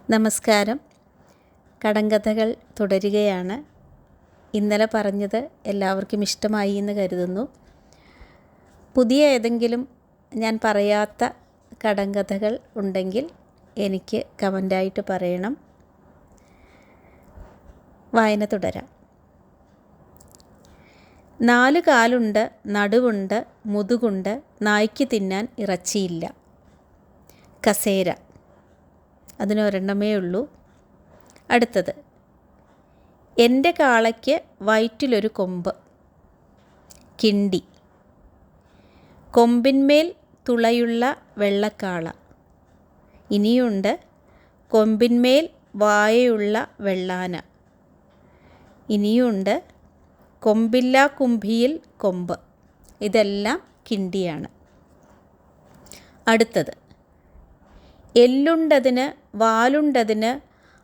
നമസ്കാരം. കടങ്കഥകൾ തുടരുകയാണ്. ഇന്നലെ പറഞ്ഞത് എല്ലാവർക്കും ഇഷ്ടമായി എന്ന് കരുതുന്നു. പുതിയ ഏതെങ്കിലും ഞാൻ പറയാത്ത കടങ്കഥകൾ ഉണ്ടെങ്കിൽ എനിക്ക് കമൻ്റായിട്ട് പറയണം. വായന തുടരാം. 4 കാലുണ്ട്, നടുവുണ്ട്, മുതുകുണ്ട്, നായ്ക്ക് തിന്നാൻ ഇറച്ചിയില്ല. കസേര. അതിനൊരെണ്ണമേ ഉള്ളൂ. അടുത്തത്, എൻ്റെ കാളയ്ക്ക് വയറ്റിലൊരു കൊമ്പ്. കിണ്ടി. കൊമ്പിന്മേൽ തുളയുള്ള വെള്ളക്കാള. ഇനിയുണ്ട്, കൊമ്പിന്മേൽ വായയുള്ള വെള്ളാന. ഇനിയുണ്ട്, കൊമ്പില്ലാ കുംഭിയിൽ കൊമ്പ്. ഇതെല്ലാം കിണ്ടിയാണ്. അടുത്തത്, എല്ലുണ്ടതിന്, വാലുണ്ടതിന്,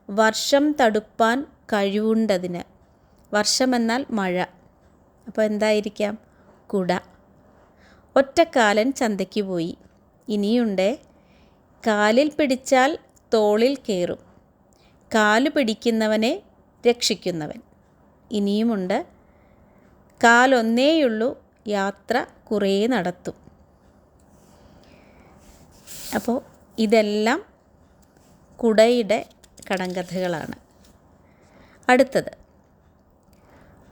വർഷം തടുപ്പാൻ കഴിവുണ്ടതിന്. വർഷമെന്നാൽ മഴ. അപ്പോൾ എന്തായിരിക്കാം? കുട. ഒറ്റക്കാലൻ ചന്തയ്ക്ക് പോയി. ഇനിയുണ്ട്, കാലിൽ പിടിച്ചാൽ തോളിൽ കയറും, കാല് പിടിക്കുന്നവനെ രക്ഷിക്കുന്നവൻ. ഇനിയുമുണ്ട്, കാലൊന്നേയുള്ളൂ, യാത്ര കുറേ നടത്തും. അപ്പോൾ ഇതെല്ലാം കുടയുടെ കടങ്കഥകളാണ്. അടുത്തത്,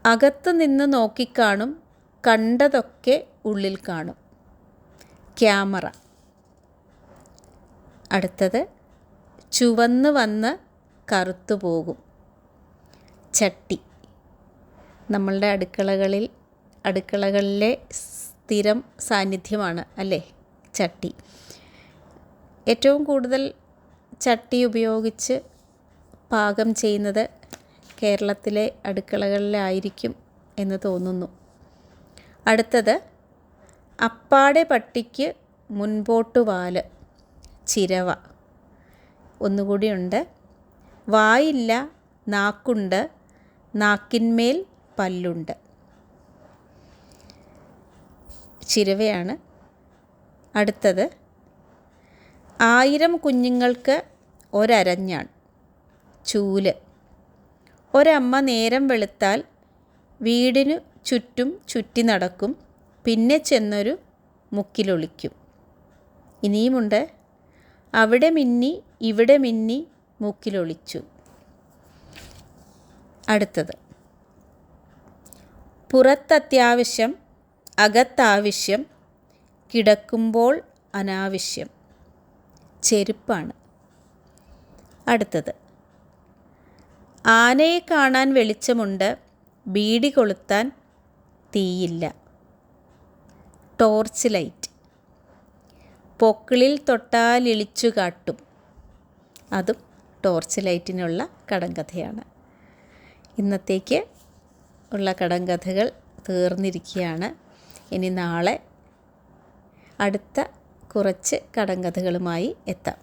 അകത്ത് നിന്ന് നോക്കിക്കാണും, കണ്ടതൊക്കെ ഉള്ളിൽ കാണും. ക്യാമറ. അടുത്തത്, ചുവന്ന് വന്ന് കറുത്തു പോകും. ചട്ടി. നമ്മളുടെ അടുക്കളകളിലെ സ്ഥിരം സാന്നിധ്യമാണ് അല്ലേ ചട്ടി. ഏറ്റവും കൂടുതൽ ചട്ടി ഉപയോഗിച്ച് പാകം ചെയ്യുന്നത് കേരളത്തിലെ അടുക്കളകളിലായിരിക്കും എന്ന് തോന്നുന്നു. അടുത്തത്, അപ്പാടെ പട്ടിക്ക് മുൻപോട്ട് വാല്. ചിരവ. ഒന്നുകൂടിയുണ്ട്, വായില്ല, നാക്കുണ്ട്, നാക്കിന്മേൽ പല്ലുണ്ട്. ചിരവയാണ്. അടുത്തത്, 1000 കുഞ്ഞുങ്ങൾക്ക് ഒരരഞ്ഞാൺ. ചൂല്. ഒരമ്മ നേരം വെളുത്താൽ വീടിനു ചുറ്റും ചുറ്റി നടക്കും, പിന്നെ ചെന്നൊരു മുക്കിലൊളിക്കും. ഇനിയുമുണ്ട്, അവിടെ മിന്നി ഇവിടെ മിന്നി മൂക്കിലൊളിച്ചു. അടുത്തത്, പുറത്തത്യാവശ്യം, അകത്താവശ്യം, കിടക്കുമ്പോൾ അനാവശ്യം. ചെരുപ്പാണ്. അടുത്തത്, ആനയെ കാണാൻ വെളിച്ചമുണ്ട്, ബീഡി കൊളുത്താൻ തീയില്ല. Torch light. പൊക്കിളിൽ തൊട്ടാൽ ഇളിച്ചു കാട്ടും. അതും ടോർച്ച് ലൈറ്റിനുള്ള കടങ്കഥയാണ്. ഇന്നത്തേക്ക് ഉള്ള കടങ്കഥകൾ തീർന്നിരിക്കുകയാണ്. ഇനി നാളെ അടുത്ത കുറച്ച് കടങ്കഥകളുമായി എത്താം.